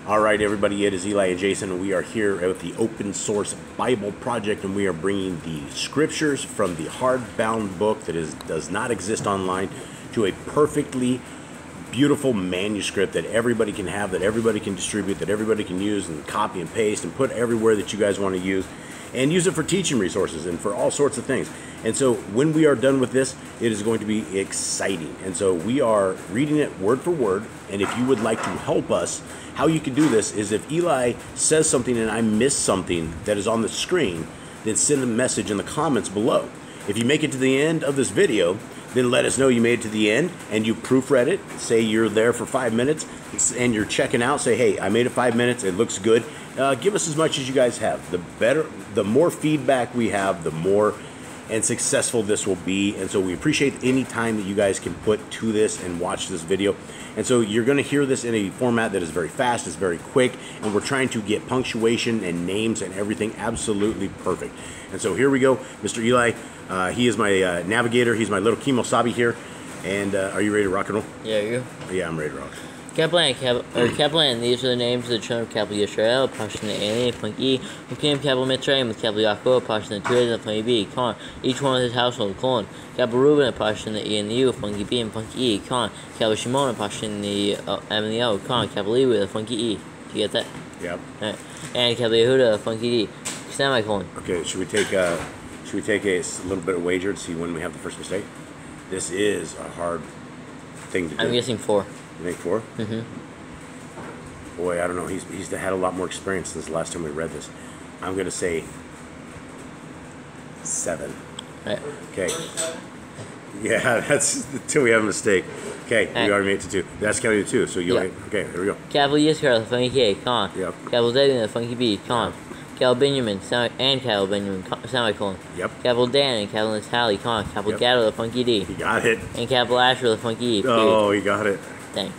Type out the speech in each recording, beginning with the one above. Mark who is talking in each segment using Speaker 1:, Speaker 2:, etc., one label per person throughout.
Speaker 1: All right, everybody, it is Eli and Jason, and we are here at the Open Source Bible Project, and we are bringing the scriptures from the hardbound book that does not exist online to a perfectly beautiful manuscript that everybody can have, that everybody can distribute, that everybody can use and copy and paste and put everywhere that you guys want to use, and use it for teaching resources and for all sorts of things. And so when we are done with this, it is going to be exciting. And so we are reading it word for word, and if you would like to help us, how you can do this is if Eli says something and I miss something that is on the screen, then send a message in the comments below. If you make it to the end of this video, then let us know you made it to the end and you proofread it. Say you're there for 5 minutes and you're checking out. Say, hey, I made it 5 minutes. It looks good. Give us as much as you guys have. The better, the more feedback we have, the more and successful this will be. And so we appreciate any time that you guys can put to this and watch this video. And so you're going to hear this in a format that is very fast, it's very quick, and we're trying to get punctuation and names and everything absolutely perfect. And so here we go. Mr. Eli, he is my navigator. He's my little kemosabe here. And are you ready to rock and roll?
Speaker 2: Yeah, you?
Speaker 1: Yeah, I'm ready to rock.
Speaker 2: Kaplan, these are the names of the children of Kaplan Yisrael, Pashan A, Plank E, who came Kaplan Mitzrayim with Kaplan Yaakov, Pashan 2 and Plank B, Con, each one with his household, colon, Kaplan Reuben, Pashan E and the U, Plank B and Plank E, Con, Kaplan Shimon, Pashan the M and the O, Con, Kaplan Levi, Plank E. Do you get that?
Speaker 1: Yep.
Speaker 2: Alright. And Kaplan Yehuda, Plank D, semicolon.
Speaker 1: Okay, should we take a little bit of wager to see when we have the first mistake? This is a hard thing to do.
Speaker 2: I'm guessing 4.
Speaker 1: You think 4?
Speaker 2: Mm-hmm.
Speaker 1: Boy, I don't know. He's had a lot more experience since the last time we read this. I'm going to say 7.
Speaker 2: Right.
Speaker 1: Okay. Yeah, that's until we have a mistake. Okay, we already made it to 2. That's counting to 2. So you okay, here we go.
Speaker 2: Kaplan Yisrael, Funky A, Con.
Speaker 1: Yep.
Speaker 2: Kaplan Zebulun, Funky B, Con. Cal Benjamin, and Cal Benjamin, semicolon.
Speaker 1: Yep.
Speaker 2: Capital Dan and Capital Natalie, con. Capital Gatto, the Funky D.
Speaker 1: He got it.
Speaker 2: And Capital Asher, the Funky E.
Speaker 1: Oh, he got it.
Speaker 2: Dang.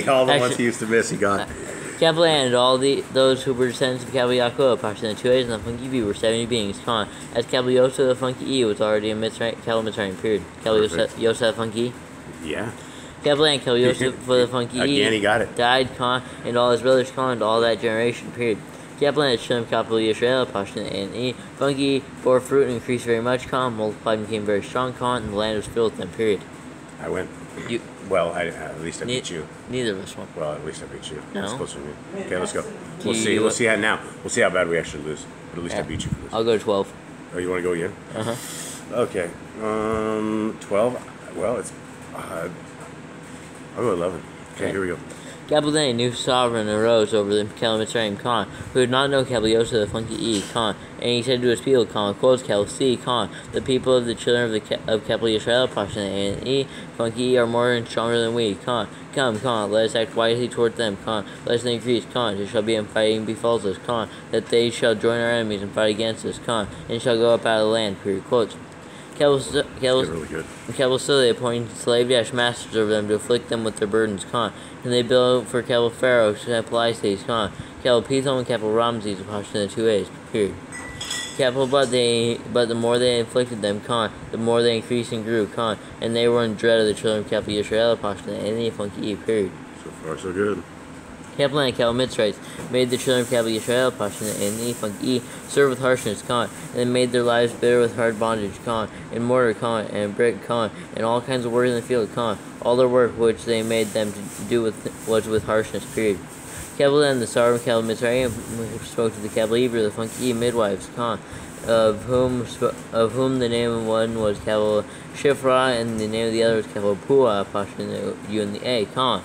Speaker 1: All the ones he used to miss, he got.
Speaker 2: Capital A and all those who were descendants of Capital Yaakov, Pashan 2 A's and the Funky B were 70 beings, con. As Capital Yosef, the Funky E was already a Capital Mitzrayim, period. Capital Yosef, Funky.
Speaker 1: Yeah.
Speaker 2: Capital A and Capital Yosef for the Funky E.
Speaker 1: Again, he got it.
Speaker 2: Died, con, and all his brothers, con, and all that generation, period. Kaplan had Shem, Capital Yisrael, Pashan and E. Funky bore fruit and increased very much, con, multiplied and became very strong, con, and the land was filled with them, period.
Speaker 1: I win.
Speaker 2: You.
Speaker 1: Well, at least I beat you.
Speaker 2: Neither of us won.
Speaker 1: Well, at least I beat you.
Speaker 2: No.
Speaker 1: That's closer to me. Okay, let's go. We'll see. We'll see how now. We'll see how bad we actually lose. But at least I beat you for this.
Speaker 2: I'll go 12.
Speaker 1: Oh, you want to go again?
Speaker 2: Uh-huh.
Speaker 1: Okay. 12. Well, it's. I'll go 11. Okay, here we go.
Speaker 2: Kaplan, a new sovereign, arose over the Capital Mitzrayim, con, who did not know Capital Yosef, the Funky E, con, and he said to his people, con, quotes Capital C, con, the people of the children of Capital Yisrael, Pashan A and E, Funky E, are more and stronger than we, con, come, con, let us act wisely toward them, con, let us increase, con, there shall be in fighting befalls us, con, that they shall join our enemies and fight against us, con, and shall go up out of the land, period, quotes. Capital still they appointed slave-masters over them to afflict them with their burdens, con, and they built for Capital Pharaoh, Capital Ices, con, Capital Pithom and Capital Ramses, Pashan the 2 A's, period. Capital but the more they inflicted them, con, the more they increased and grew, con, and they were in dread of the children of Capital Yisrael, Pashan and the Funky E, period.
Speaker 1: So far, so good.
Speaker 2: Kaplan and Capital Mitzrites made the children of Capital Yisrael, Pashan and the Funky E, serve with harshness, con, and made their lives bitter with hard bondage, con, and mortar, con, and brick, con, and all kinds of work in the field, con. All their work which they made them to do was with harshness, period. Capital and the sovereign of Capital Mitzrayim spoke to the Capital Hebrew, the Funky E, midwives, con, of whom the name of one was Capital Shifra, and the name of the other was Capital Pua, Pashan the U and the A, con.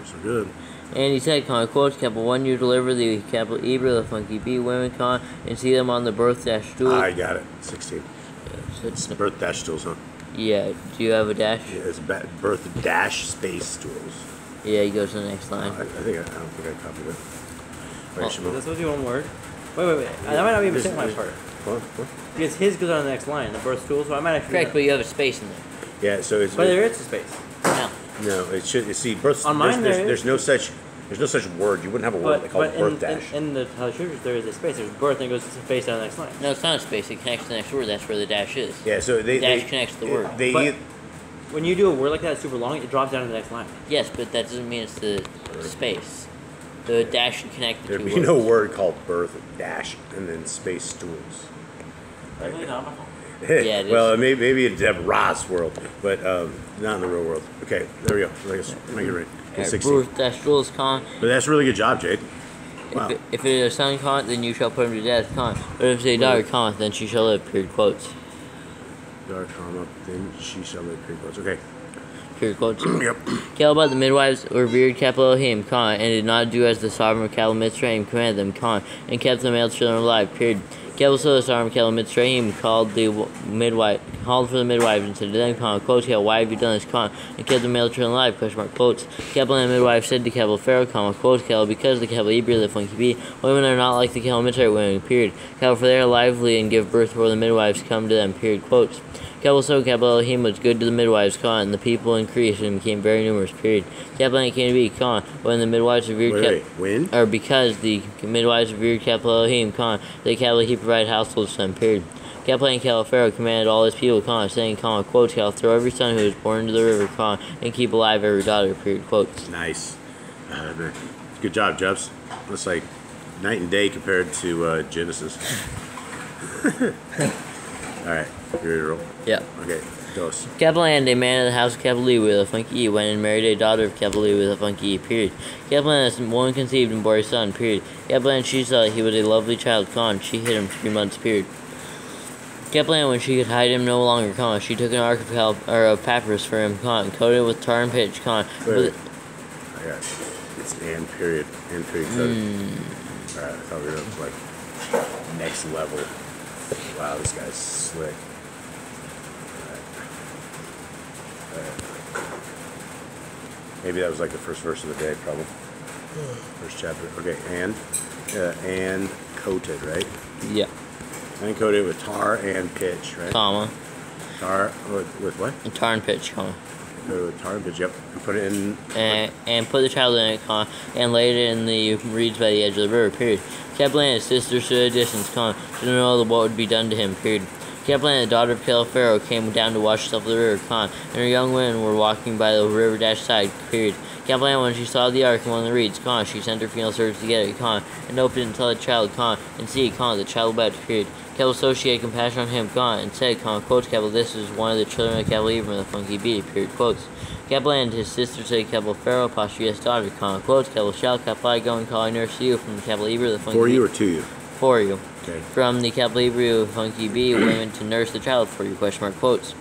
Speaker 1: So good.
Speaker 2: And he said, con, quotes, Capital 1, you deliver the Capital Hebrew, the Funky B, women, con, and see them on the birth dash stool.
Speaker 1: I got it. 16.
Speaker 2: Yeah, so
Speaker 1: It's the birth dash stools, huh?
Speaker 2: Yeah, do you have a dash?
Speaker 1: Yeah, it's birth dash space stools.
Speaker 2: Yeah, he goes to the next line.
Speaker 1: I don't think I copied it. Right,
Speaker 3: Is that supposed to be one word? Wait. That might not be a mistake on my part.
Speaker 1: What?
Speaker 3: Because his goes on the next line, the birth stool, so I might actually.
Speaker 2: Correct, but you have a space in there.
Speaker 1: Yeah, so it's.
Speaker 3: But there is a space.
Speaker 2: No.
Speaker 1: No, it should. See, birth.
Speaker 3: On mine,
Speaker 1: there's no such word. You wouldn't have a word called birth dash.
Speaker 3: In the scriptures, there is a space. There's birth, and it goes to space down the next line.
Speaker 2: No, it's not a space. It connects to the next word. That's where the dash is.
Speaker 1: Yeah, so
Speaker 2: The dash connects to the word.
Speaker 3: But when you do a word like that super long, it drops down to the next line.
Speaker 2: Yes, but that doesn't mean it's the space. The dash should connect the
Speaker 1: There'd
Speaker 2: two
Speaker 1: be
Speaker 2: words.
Speaker 1: no word called birth, dash, and then space stools. Right?
Speaker 2: Yeah, it
Speaker 1: Well,
Speaker 2: is.
Speaker 1: maybe it's a Ross world, but not in the real world. Okay, there we go. Let's make it right.
Speaker 2: Alright,
Speaker 1: 16.
Speaker 2: birth dash rules con.
Speaker 1: But that's a really good job, Jade. Wow.
Speaker 2: If it is a son con, then you shall put him to death con. But if it is a daughter con, then she shall live. Period quotes.
Speaker 1: Daughter, comma, then she shall live. Period quotes. Okay.
Speaker 2: Period quotes.
Speaker 1: Yep.
Speaker 2: Caleb the midwives revered capital Elohim con, and did not do as the sovereign of Caleb Mitzrayim commanded them con, and kept the male children alive. Period. Caleb so the sovereign of Caleb Mitzrayim called for the midwives and said to them con, quotes Caleb, why have you done this con, and kept the male children alive? Question mark quotes. Caleb and the midwife said to Caleb Pharaoh comma quotes Caleb, because the Caleb Hebrew the funky bee, women are not like the Caleb Mitzrayim women. Period. Caleb, for they are lively and give birth before the midwives come to them. Period quotes. Caleb so capital Elohim was good to the midwives con, and the people increased and became very numerous. Period. Capital came to be con when the midwives revered or because the midwives revered capital Elohim con, the capital he provided households to them. Period. Capital and Caleb Pharaoh commanded all his people con, saying con quotes Caleb, throw every son who is born into the river con, and keep alive every daughter. Period quotes.
Speaker 1: Nice. Good job, Jebs. Looks like night and day compared to Genesis. All right, you ready to roll?
Speaker 2: Yeah.
Speaker 1: Okay, dose.
Speaker 2: Kaplan, a man of the house of Kapali with a funky E, went and married a daughter of Kapali with a funky E, period. Kaplan has one conceived and bore a son, period. Kaplan, she saw that he was a lovely child, con, she hid him 3 months, period. Kaplan, when she could hide him no longer, con, she took an ark of papyrus for him, con, coated it with tar and pitch, con.
Speaker 1: Wait. I got it. It's and period coated. All right, I thought we were up like next level. Wow, this guy's slick. All right. Maybe that was like the first verse of the day, probably. First chapter. Okay, and coated, right?
Speaker 2: Yeah.
Speaker 1: And coated with tar and pitch, right?
Speaker 2: Comma.
Speaker 1: Tar with what?
Speaker 2: And tar and pitch, comma.
Speaker 1: Coated with tar and pitch. Yep. And put it in.
Speaker 2: And put the child in it, comma, and laid it in the reeds by the edge of the river, period. Kaplan and his sister stood at a distance, comma, to know what would be done to him, period. Kaplan, the daughter of Caleb Pharaoh, came down to wash herself at the river, comma, and her young women were walking by the river dash side, period. Kaplan, when she saw the ark in one of the reeds, comma, she sent her female servants to get it, comma, and opened it and saw the child, comma, and see, comma, the child wept, period. Cabell so she had compassion on him, comma, and said, comma, quotes Cabell, this is one of the children of Cabell even the funky bee, period, quotes. Cabell and his sister said, Cabell Pharaoh, posthumous daughter, comma, quotes, Cabell shall Cabell go and call a nurse to you from the Cabell Hebrew the funky bee.
Speaker 1: For you or to you?
Speaker 2: For you.
Speaker 1: Okay.
Speaker 2: From the Cabell Hebrew funky bee, women to nurse the child for you, question mark, quotes.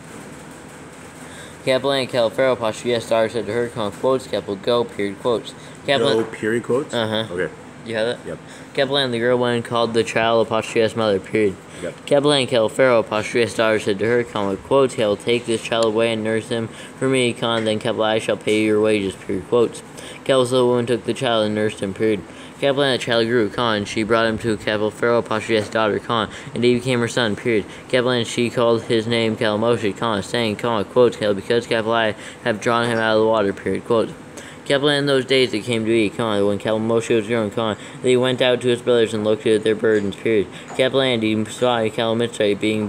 Speaker 2: Cabell and Cabell Pharaoh, posthumous daughter said to her, comma, quotes, Cabell go, period, quotes.
Speaker 1: Go, period, quotes?
Speaker 2: Uh-huh.
Speaker 1: Okay.
Speaker 2: You have it?
Speaker 1: Yep.
Speaker 2: Kaplan, the girl went and called the child apostrophe mother, period.
Speaker 1: Yep.
Speaker 2: Kaplan, Kel Pharaoh, apostrophe daughter, said to her, comma, quotes, Kel, take this child away and nurse him for me, con, then Kaplan, I shall pay you your wages, period, quotes. Kel, so the woman took the child and nursed him, period. Kaplan, the child grew, con, she brought him to Kaplan Pharaoh, apostrophe daughter, con, and he became her son, period. Kaplan, she called his name Kel Moshe, con, saying, comma, quotes, Kel, because Kaplan have drawn him out of the water, period, quotes. Kaplan, in those days it came to be, con, when Moshe was grown, con, they went out to his brothers and looked at their burdens, period. Kaplan, he saw Mitzrayim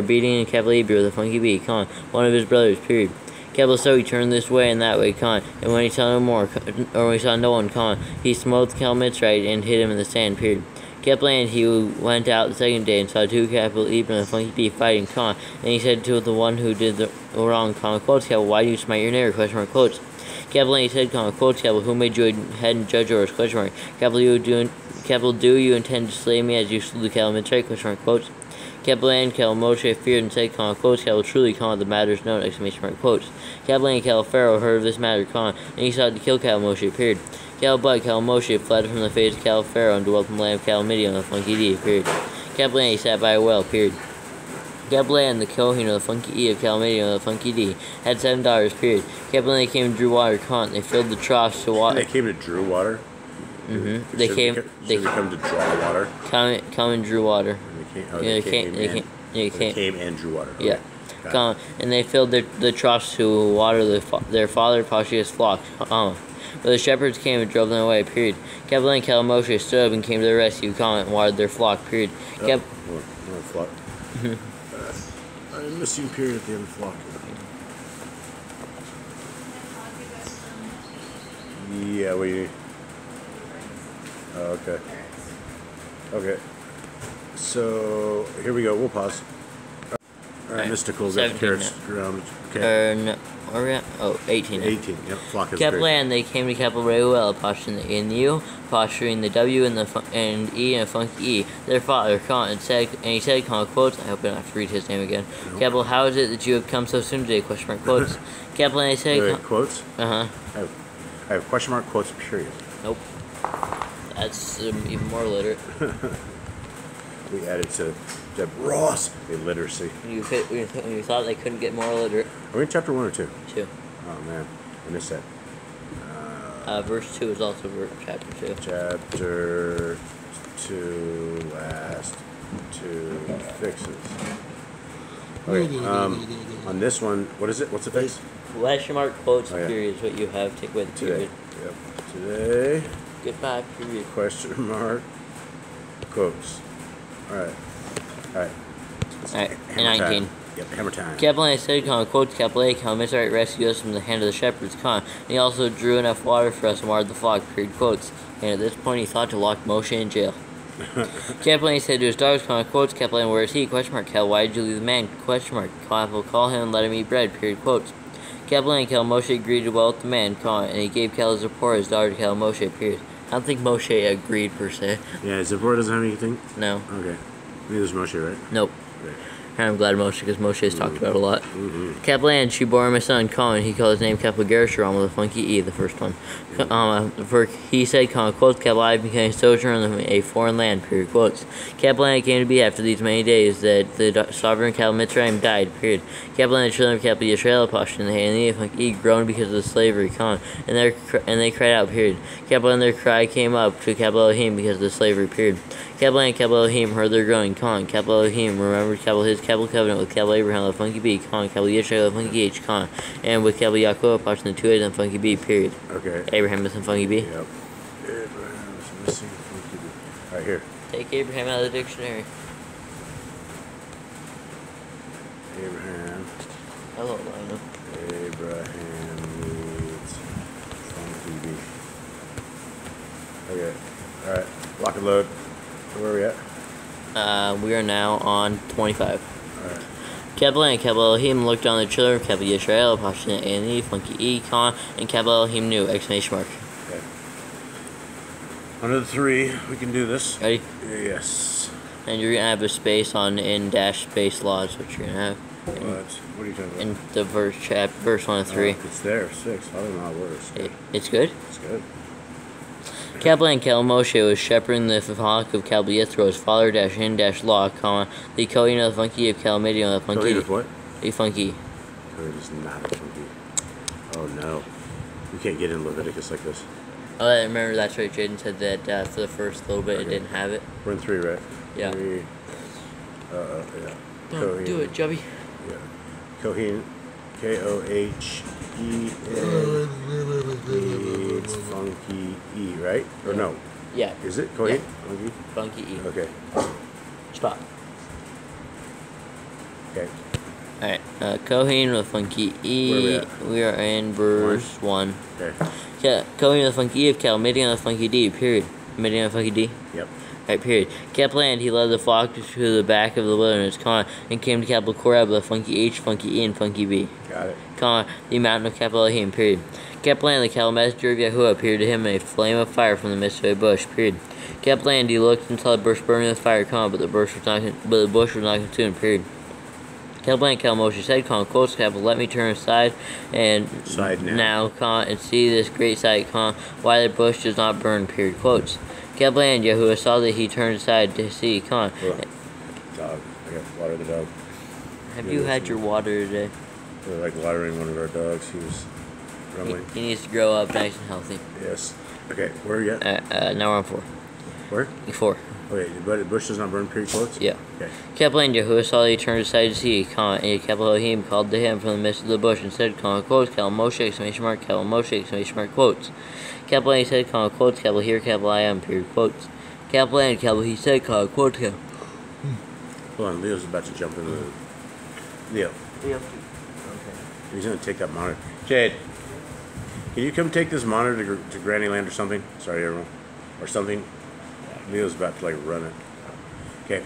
Speaker 2: beating Kaplan Hebrew with a funky bee, con, one of his brothers, period. Kaplan, so he turned this way and that way, con, and when he saw no more, or when he saw no one, con, he smote Mitzrayim and hid him in the sand, period. Kaplan, he went out the second day and saw two Kaplan Hebrew and a funky bee fighting, con, and he said to the one who did the wrong, con, quotes, Kaplan, why do you smite your neighbor, question mark, quotes. Kaplan, he said, comma, quotes, Kaplan, who made you a head and judge over us, question mark. Kaplan, do you intend to slay me as you slew the Kaplan Mitzrayim, question mark, quotes. Kaplan, Moshe feared and said, comma, quotes, Kaplan, truly, comma, the matter is known, exclamation mark, quotes. Kaplan and Pharaoh heard of this matter, comma, and he sought to kill Moshe, period. But Moshe fled from the face of Pharaoh and dwelt in the land of Midian on the funky D, period. Kaplan, he sat by a well, period. Kaplan, the Kohen of the funky E of Midian on the funky D, had 7 daughters, period. Kaplan, they came and drew water, con, they filled the troughs to water.
Speaker 1: They came to drew water?
Speaker 2: Mm-hmm. They came
Speaker 1: to draw water?
Speaker 2: Come and drew water.
Speaker 1: They came and drew water. Okay.
Speaker 2: Yeah. Come, and they filled the troughs to water their father Pashia's flock. But the shepherds came and drove them away, period. Kaplan and Moshe stood up and came to their rescue, and watered their flock, period.
Speaker 1: Flock. I'm missing period at the end of flock. Yeah, Oh, okay. Okay. So here we go. We'll pause. All right, mystical. Got the carrots. Okay.
Speaker 2: No, where are we at? Oh, 18.
Speaker 1: 18. Yep. Flock is
Speaker 2: Capital
Speaker 1: great.
Speaker 2: A, and they came to capital Reuel, posturing the E and the U, posturing the W and the and E and a funky E. Their father, Con, and he said, Con, quotes, I hope I don't have to read his name again. Nope. Capital, how is it that you have come so soon today? Question mark, quotes. Capital A said,
Speaker 1: wait, quotes?
Speaker 2: Uh-huh.
Speaker 1: I have question mark, quotes, period.
Speaker 2: Nope. That's even more literate.
Speaker 1: We added to Ross illiteracy.
Speaker 2: When you thought they couldn't get more illiterate.
Speaker 1: Are we in chapter 1 or 2?
Speaker 2: 2.
Speaker 1: Oh man, I missed that.
Speaker 2: Verse 2 is also chapter 2.
Speaker 1: Chapter 2, last 2 fixes. Okay, on this one, what is it? What's the fix?
Speaker 2: Question mark, quotes, period is what you have. Take with
Speaker 1: today.
Speaker 2: Period.
Speaker 1: Yep. Today.
Speaker 2: Goodbye, period.
Speaker 1: Question mark, quotes. Alright. Alright.
Speaker 2: And 19.
Speaker 1: Yep, hammer time.
Speaker 2: Capital A said, Con, quotes, Capital A, Con, Mizraite rescued us from the hand of the shepherds, Con, and he also drew enough water for us and watered the flock, period, quotes. And at this point, he thought to lock Moshe in jail. Capital A said to his daughters, Con, quotes, Capital A, where is he? Question mark, Cal, why did you leave the man? Question mark, Capital, call him and let him eat bread, period, quotes. Capital A and Cal, Moshe agreed to well with the man, Con, and he gave Cal Zipporah, his daughter, to Cal Moshe, period. I don't think Moshe agreed, per se.
Speaker 1: Yeah, Zipporah doesn't have anything?
Speaker 2: No.
Speaker 1: Okay. Neither does Moshe, right?
Speaker 2: Nope.
Speaker 1: Okay.
Speaker 2: And I'm glad Moshe, because Moshe is talked about a lot. Capital A, and she bore him a son, Con. He called his name Capital Gershom with a funky E, the first one. For he said, Con, quotes, Capital I became a sojourner in a foreign land, period, quotes. Capital A came to be after these many days that the sovereign Capital Mitzrayim died, period. Capital A and the children of Capital Yisrael, Pashto, and the hand of funky E, groaned because of the slavery, Con. And they cried out, period. Capital A and their cry came up to Capital Elohim because of the slavery, period. Capital A and Capital Elohim heard their groaning, Con. Capital Elohim remembered his Capital Covenant with Capital Abraham, the funky B, Con. Capital Yisrael, the funky H, Con. And with Capital Yaakov, Pashto, the 2 A's, and funky B, period.
Speaker 1: Okay.
Speaker 2: Abraham missing funky B.
Speaker 1: Yep. Abraham is missing funky B. Alright, here.
Speaker 2: Take Abraham out of the dictionary.
Speaker 1: Abraham.
Speaker 2: Hello, Lionel.
Speaker 1: Abraham needs funky B. Okay. Alright. Lock and load. Where are we at?
Speaker 2: We are now on 25.
Speaker 1: Alright.
Speaker 2: Capital A and Capital Elohim looked on the children of Capital Yisrael, Pashto, A and E, funky E, Con, and Capital Elohim knew, exclamation mark.
Speaker 1: Okay. Under the 3, we can do this.
Speaker 2: Ready?
Speaker 1: Yes.
Speaker 2: And you're gonna have a space on in dash space law is what you're gonna have.
Speaker 1: What are you talking about?
Speaker 2: In the verse 1 of 3.
Speaker 1: It's there, 6. I don't know how it works.
Speaker 2: It's good?
Speaker 1: It's good.
Speaker 2: Capital and Cal Moshe was shepherding the flock of Cal Yithro, his father dash in dash law, comma, the Kohen of the funky of Cal Midian of the funky.
Speaker 1: Kohen of what?
Speaker 2: A funky.
Speaker 1: Kohen is not a funky. Oh no. You can't get in Leviticus like this.
Speaker 2: Oh, I remember that's right. Jaden said that for the first little bit it didn't have it.
Speaker 1: We're in 3, right?
Speaker 2: Yeah.
Speaker 1: 3. Yeah.
Speaker 2: Don't
Speaker 1: Kohen.
Speaker 2: do it, Jubby.
Speaker 1: Yeah. Kohen. Kohen needs funky E, right? Or no?
Speaker 2: Yeah.
Speaker 1: Is it Kohen?
Speaker 2: Yeah.
Speaker 1: Funky?
Speaker 2: Funky E.
Speaker 1: Okay.
Speaker 2: Stop.
Speaker 1: Okay.
Speaker 2: Alright, Kohen with funky E. We are in verse 1.
Speaker 1: Okay.
Speaker 2: Yeah, Kohen with funky E of Cal, Midian with funky D, period. Midian with funky D?
Speaker 1: Yep.
Speaker 2: Alright, period. Capital A, and he led the flock to the back of the wilderness, Con, and came to Capital Korab with funky H, funky E, and funky B.
Speaker 1: Got it.
Speaker 2: Con, the mountain of Capital Elohim, period. Capital A, and the Capital messenger of Yahuwah appeared to him in a flame of fire from the midst of a bush, period. Capital A, and he looked and saw the bush burning with fire, Con, but the bush was not consumed, period. Capital A and Cal Moshe said, Con, quotes, Capital, let me turn aside and now, Con, and see this great sight, Con, why the bush does not burn, period, quotes. Capital A and Yahuwah saw that he turned aside to see, Con.
Speaker 1: Dog. I got water the dog.
Speaker 2: Have you had your water today?
Speaker 1: We're like watering one of our dogs. He was grumbling.
Speaker 2: He needs to grow up nice and healthy.
Speaker 1: Yes. Okay, where are you at?
Speaker 2: Now we're on 4.
Speaker 1: Where?
Speaker 2: 4.
Speaker 1: Okay, but the bush does not burn, period, quotes?
Speaker 2: Yeah.
Speaker 1: Okay.
Speaker 2: Capital A and Yahuwah saw that he turned aside to see, Con, and Capital Elohim called to him from the midst of the bush and said, Con, quotes, Cal Moshe, exclamation mark, Cal Moshe, exclamation mark, quotes. Capital A said, Con, quotes, Capital here, Capital I am, period, quotes. Capital A and Capital he said, Con, quotes, Cal.
Speaker 1: Hold on, Leo's about to jump in the... Leo.
Speaker 2: Okay.
Speaker 1: He's going to take that monitor. Jade, can you come take this monitor to Granny Land or something? Sorry, everyone. Or something. Leo's about to like run it. Okay.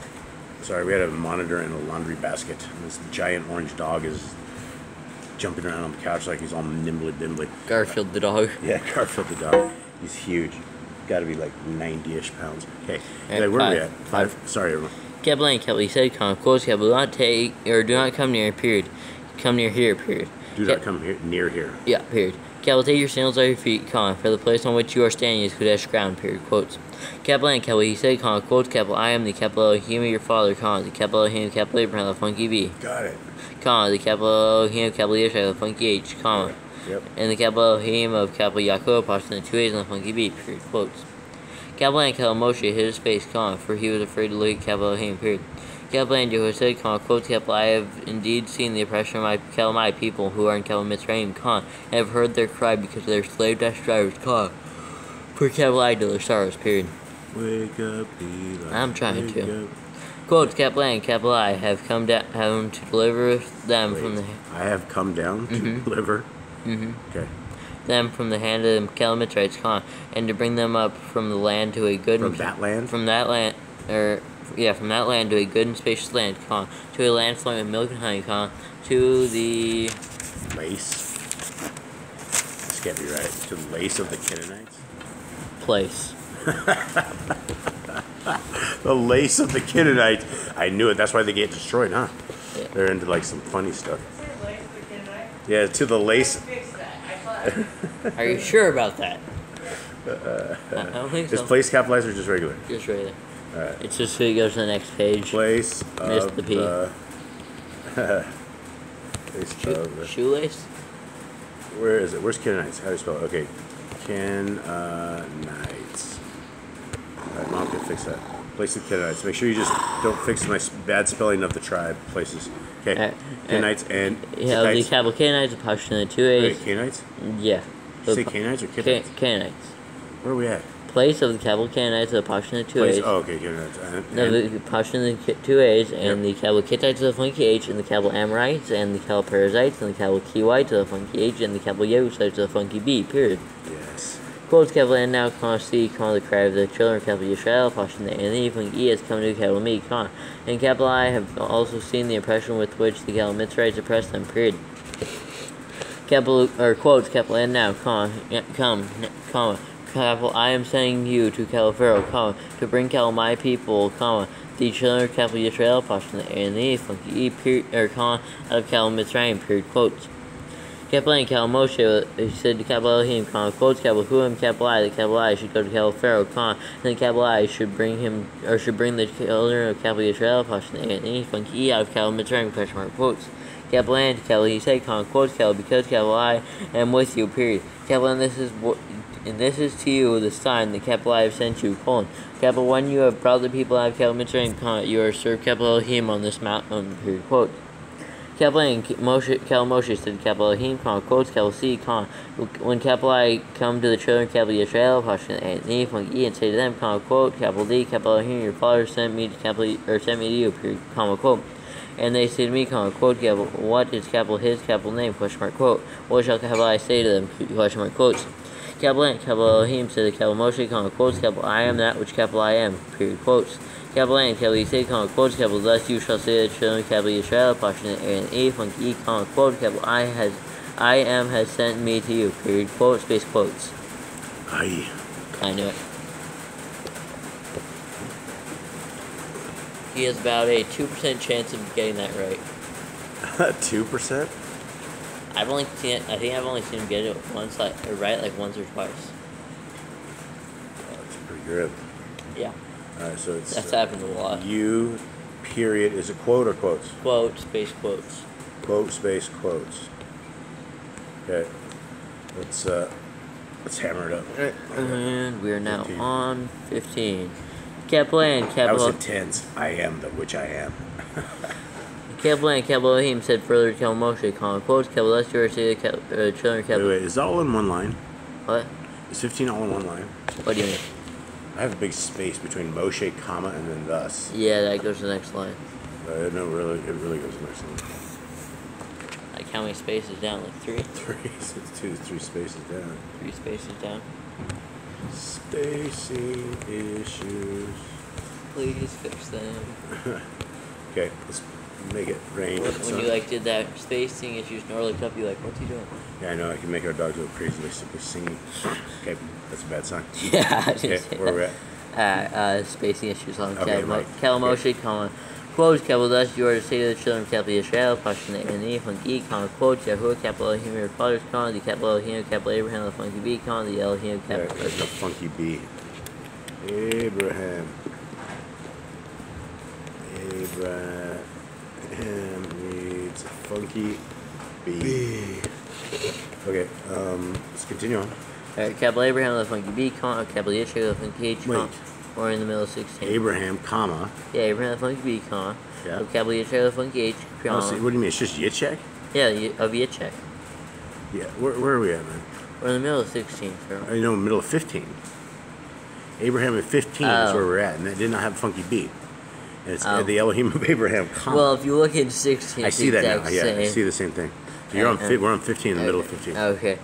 Speaker 1: Sorry, we had a monitor and a laundry basket. And this giant orange dog is jumping around on the couch like he's all nimbly bimbly.
Speaker 2: Garfield the dog.
Speaker 1: Yeah, Garfield the dog. He's huge. Got to be like 90-ish pounds. Okay.
Speaker 2: And
Speaker 1: Where are we at?
Speaker 2: five.
Speaker 1: Sorry, everyone.
Speaker 2: Cap blank, cap, he said, con, quotes, cap, do not take, or do not come near, period. Come near here, period.
Speaker 1: Do not come here near here.
Speaker 2: Yeah, period. Cap will take your sandals off your feet, con, for the place on which you are standing is good as ground, period. Quotes. Cap blank, cap, he said, con, quotes, cap, I am the capital Elohim of your father, con, the capital Elohim, capital Abraham, the funky B.
Speaker 1: Got it.
Speaker 2: Con, the capital Elohim, capital Yeshua, the funky H, comma.
Speaker 1: Yep.
Speaker 2: And the capital Elohim of capital Yaakov, posted in the 2 A's and the funky B, period. Quotes. Capital and capital Moshe hid his face, con, for he was afraid to look at capital Elohim, period. Capital and Jehovah said, con, quotes, capital, I have indeed seen the oppression of my people who are in capital Mitzrayim, con, and have heard their cry because of their slave-dash drivers, con, for capital I to their sorrows, period.
Speaker 1: Wake up, Eli.
Speaker 2: I'm trying
Speaker 1: Wake
Speaker 2: to.
Speaker 1: up.
Speaker 2: Quotes, capital and capital I have come down to deliver them from the...
Speaker 1: I have come down to deliver. Okay.
Speaker 2: them from the hand of the Calamitrites, con, and to bring them up from the land to a good
Speaker 1: From that land?
Speaker 2: from that land to a good and spacious land, con, to a land flowing with milk and honey, con, to the
Speaker 1: Lace. This can't be right. To the lace of the Canaanites?
Speaker 2: place.
Speaker 1: The lace of the Canaanites. I knew it. That's why they get destroyed, huh?
Speaker 2: Yeah.
Speaker 1: They're into like some funny stuff. Yeah, to the lace.
Speaker 2: Are you sure about that? I don't think
Speaker 1: Is
Speaker 2: so.
Speaker 1: place capitalized or just regular?
Speaker 2: Just right there.
Speaker 1: Alright.
Speaker 2: It's just so it goes to the next page.
Speaker 1: Place
Speaker 2: Missed
Speaker 1: of
Speaker 2: the P.
Speaker 1: Place of the...
Speaker 2: Shoelace?
Speaker 1: Where is it? Where's Canaanites? How do you spell it? Okay. Canaanites. Alright, Mom can fix that. Place of Canaanites. Make sure you just don't fix my bad spelling of the tribe places. Okay. Canaanites and
Speaker 2: Yeah, the
Speaker 1: Hittites.
Speaker 2: capital Canaanites, the posture in the 2 A's.
Speaker 1: Wait, Canaanites?
Speaker 2: Yeah.
Speaker 1: Did you say Canaanites or Hittites?
Speaker 2: Canaanites.
Speaker 1: Where are we at?
Speaker 2: Place of the capital Canaanites, the posture in the 2
Speaker 1: Place,
Speaker 2: A's.
Speaker 1: oh, okay, Canaanites.
Speaker 2: No, the posture in the 2 A's, and the capital Kittites of the funky H, and the capital Amorites, and the capital Perizzites, and the capital Kiwites of the funky H, and the capital Yebusites of the funky B, period.
Speaker 1: Yes.
Speaker 2: Quotes capital and now con C, con the cry of the children of capital Yisrael, posture in the and the funky E has come to capital Me, con. And capital I have also seen the oppression with which the capital Mitzrites oppressed them, period. Capital, or quotes, capital and now, comma, capital, I am sending you to capital Pharaoh, comma, to bring capital my people, comma, the children of capital Yisrael, posture in the A and the funky E, period, or comma, out of capital Mitzrayim, period, quotes. Capital and capital Moshe, he said to capital Elohim, comma, quotes, capital Huim, capital I, the capital I should go to capital Pharaoh, comma, and the capital I should bring him, or should bring the children of capital Yisrael, posture in the A and the funky E, out of capital Mitzrayim, question mark, quotes. Capital and capital, he said, comma, quotes, capital, because capital I am with you, period. Capital and this is to you the sign the capital I have sent you, colon. Capital when you have brought the people out of capital Mitzrayim, comma, you are served capital Elohim on this mountain, period, quote. Capital and capital Moshe said capital Elohim, comma, quotes, capital C, comma, when capital I come to the children of capital Yisrael, posture and the funky E, and say to them, comma, quote, capital D, capital Elohim, your father sent me to capital, or sent me to you, period, comma, quote. And they say to me, comma, quote, capital, what is capital his capital name, question mark, quote. What shall capital I say to them, question mark, quotes. Capital and capital Elohim said to capital Moshe, comma, quotes, capital I am that which capital I am, period, quotes. Capital and capital E say, comma, quotes, capital thus you shall say to the children of capital Yisrael, posture in A and E, funky E, comma, quote, capital I am has sent me to you, period, quote, space quotes.
Speaker 1: Aye.
Speaker 2: I knew it. He has about a 2% chance of getting that right.
Speaker 1: 2%?
Speaker 2: I think I've only seen him get it once, once or twice.
Speaker 1: That's pretty good.
Speaker 2: Yeah.
Speaker 1: Alright, so it's...
Speaker 2: That's happened a lot.
Speaker 1: You, period, is it quote or quotes?
Speaker 2: Quote, space quotes.
Speaker 1: Quote, space, quotes. Okay. Let's hammer it up.
Speaker 2: And we are now
Speaker 1: 15.
Speaker 2: on 15. Capital and
Speaker 1: That
Speaker 2: capital...
Speaker 1: was intense. I am the which I am.
Speaker 2: Capital and capital Elohim said further to capital Moshe, comma, quotes, capital let's do our say the children of capital...
Speaker 1: Wait, is that all in one line?
Speaker 2: What?
Speaker 1: Is 15 all in one line?
Speaker 2: What do you mean?
Speaker 1: I have a big space between Moshe, comma, and then thus.
Speaker 2: Yeah, that goes to the next line.
Speaker 1: No, it really goes to the next line.
Speaker 2: Like how many spaces down? Like 3?
Speaker 1: 3, so it's 2 to 3 spaces down.
Speaker 2: 3 spaces down.
Speaker 1: Space. Spacing issues.
Speaker 2: Please fix them.
Speaker 1: Okay, let's make it rain.
Speaker 2: When you like did that spacing issues, Nora looked up, you like, what's he doing?
Speaker 1: Yeah, I know. I can make our dog go crazy by simply singing. Okay, that's a bad sign.
Speaker 2: Yeah, I
Speaker 1: Okay,
Speaker 2: didn't say
Speaker 1: where
Speaker 2: that.
Speaker 1: we at?
Speaker 2: Spacing issues on
Speaker 1: Okay, right.
Speaker 2: Kalamoshe, quote, capital thus you are to say to the children of capital Israel, Pashtan and E, funky, quote, Yahuwah, capital Elohim, your fathers, the capital Elohim, capital Abraham, the funky B, the Elohim, capital.
Speaker 1: There's no funky B. Abraham needs a funky B. Okay, let's continue on.
Speaker 2: Alright, capital Abraham, the funky B, capital Yeshua, the funky H,
Speaker 1: Wait.
Speaker 2: or in the middle of 16.
Speaker 1: Abraham, comma.
Speaker 2: Yeah, Abraham, the funky B,
Speaker 1: Yeah.
Speaker 2: capital Yeshua, the funky H,
Speaker 1: Oh, see, what do you mean? It's just Yitzchak?
Speaker 2: yeah, of Yitzchak.
Speaker 1: Yeah. Where are we at, man?
Speaker 2: We're in the middle of 16, so.
Speaker 1: I know, middle of 15. Abraham at 15 is where we're at, and that did not have funky B. And it's the Elohim of Abraham, comma.
Speaker 2: Well, if you look at 16,
Speaker 1: I see that now.
Speaker 2: exact
Speaker 1: Yeah, I
Speaker 2: same.
Speaker 1: see the same thing. So you're on. We're on 15 in the middle of 15.
Speaker 2: Okay.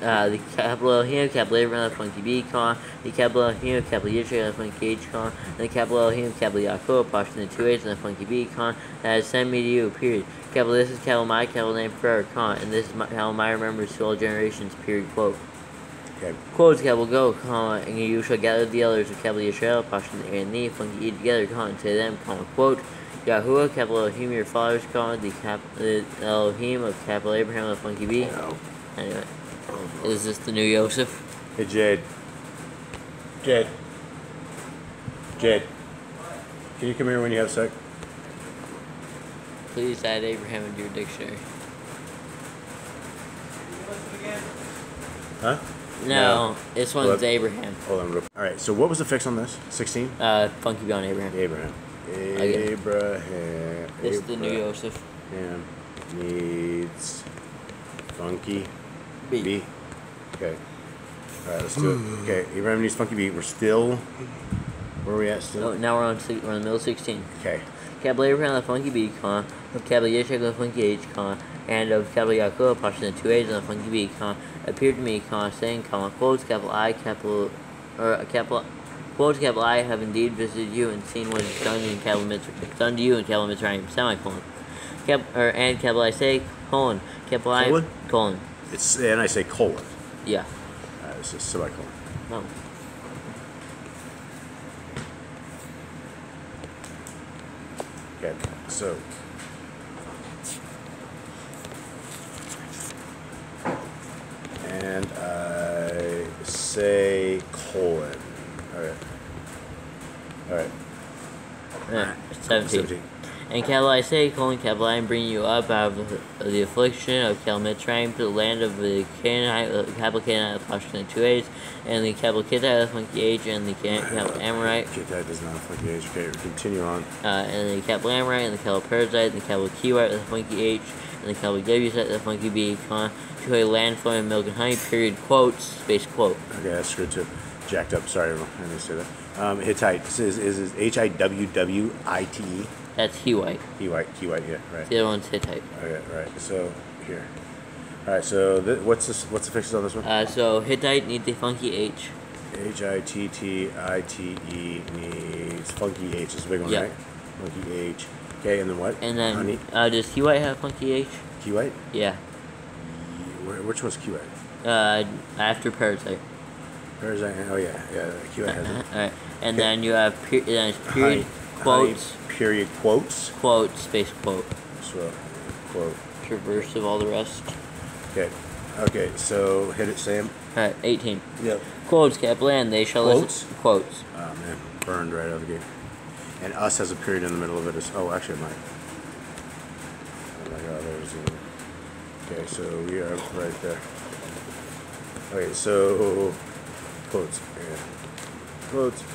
Speaker 2: The capital Elohim, capital Abraham, the funky B, the capital Elohim, capital Yisrael, the funky H, and the capital Elohim, capital Yaakov, Pashtan, the 2 H's, and the funky B, that has sent me to you, period. Capital, this is capital my capital name forever, and this is how my remembrance to all generations, period, quote.
Speaker 1: Okay.
Speaker 2: Quotes, capital go, and you shall gather the elders of capital Yisrael, Pashtan, and the funky E together, and say to them, quote, Yahuwah, capital Elohim, your fathers, the Elohim of capital Abraham, the funky B.
Speaker 1: No.
Speaker 2: Anyway, is this the new Yosef?
Speaker 1: Hey, Jade. Jade. Can you come here when you have a sec?
Speaker 2: Please add Abraham into your dictionary.
Speaker 1: Huh?
Speaker 2: No, this one's
Speaker 1: Look.
Speaker 2: Abraham.
Speaker 1: Hold on. All right. So what was the fix on this? 16.
Speaker 2: Funky B on Abraham.
Speaker 1: Abraham.
Speaker 2: Again.
Speaker 1: Abraham.
Speaker 2: This is the new Yosef.
Speaker 1: Abraham needs funky
Speaker 2: B.
Speaker 1: B. Okay. All right. Let's do it. Okay. Abraham needs funky B. We're still. Where are we at still?
Speaker 2: Oh, now we're in the middle of 16.
Speaker 1: Okay.
Speaker 2: Capital Abraham, the funky B, of capital Yeshua, the funky H, and of capital Yaakov, Pashtan, the 2 H's, and the funky B, appeared to me, saying, quotes, capital I, quotes, capital I have indeed visited you and seen what is done in capital Mitzrayim, done to you in capital Mitzrayim, semicolon. And capital I say, colon, capital I,
Speaker 1: Colon?
Speaker 2: colon.
Speaker 1: It's and I say colon.
Speaker 2: Yeah.
Speaker 1: This is semicolon.
Speaker 2: No.
Speaker 1: Okay. So. And I say colon. All right.
Speaker 2: 17. And capital I say, capital I am bringing you up out of the affliction of capital Mitzrayim to the land of the Canaanite, capital Canaanite, Pashtan, the 2 H's, and the capital Kittite, the funky H, and the capital Amorite.
Speaker 1: Kittite does not have funky H. Okay, continue on.
Speaker 2: And the capital Amorite, and the capital Perizzite, and the capital Kiwite, the funky H, and the capital Jebusite, the funky B, to a land flowing with milk and honey, period, quotes, space quote.
Speaker 1: Okay, that's good too. Jacked up. Sorry, I didn't say that. Hittite. This is Hiwwite.
Speaker 2: That's Hiwite.
Speaker 1: Hiwite, yeah, right.
Speaker 2: The other one's Hittite.
Speaker 1: Okay, right. So here. All right. So what's this? What's the fixes on this one?
Speaker 2: So Hittite needs a funky H.
Speaker 1: Hittite needs funky H. This is a big one,
Speaker 2: Yep.
Speaker 1: right? Funky H. Okay, and then what?
Speaker 2: And then
Speaker 1: Honey?
Speaker 2: does Hiwite have funky H?
Speaker 1: Kiwite?
Speaker 2: Yeah.
Speaker 1: Which one's Kiwite?
Speaker 2: After Perizzite.
Speaker 1: Parasite. Oh yeah, Kiwite has it.
Speaker 2: Alright. And then you have then it's
Speaker 1: Honey.
Speaker 2: period, quotes,
Speaker 1: Period. Quotes.
Speaker 2: quote, space quote.
Speaker 1: So, quote.
Speaker 2: Traverse of all the rest.
Speaker 1: Okay. Okay. So hit it, Sam.
Speaker 2: Alright, 18.
Speaker 1: Yep.
Speaker 2: Quotes, capital and they shall
Speaker 1: Quotes?
Speaker 2: listen. Quotes.
Speaker 1: Oh man, burned right out of the gate. And us has a period in the middle of it. Oh, actually, it might. Oh my God, there's. Okay, so we are right there. Okay, so quotes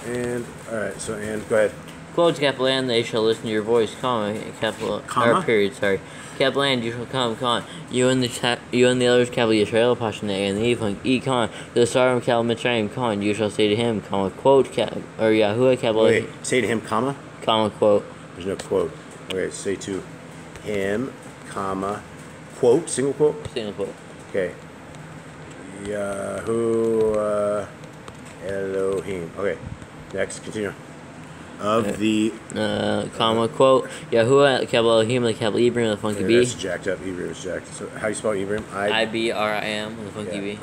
Speaker 1: and all right. So and go ahead.
Speaker 2: Quotes, capital and they shall listen to your voice, capital
Speaker 1: Comma?
Speaker 2: or period. Sorry. Capital and you shall come, you and the others, capital Yisrael, Pashtan, and the E, to the star of capital Mitzrayim, you shall say to him, quote, or Yahuwah, capital.
Speaker 1: Wait, say to him, comma.
Speaker 2: Quote.
Speaker 1: There's no quote. Okay, say to him, comma, quote, single quote.
Speaker 2: Single quote.
Speaker 1: Okay. Yahuwah, Okay, next, continue. Of the
Speaker 2: comma, quote, Yahuwah, capital Elohim, the capital Ibrahim, the funky B.
Speaker 1: That's jacked up. Ibrahim is jacked. So how you spell Ibrahim?
Speaker 2: IBRIM, the funky B.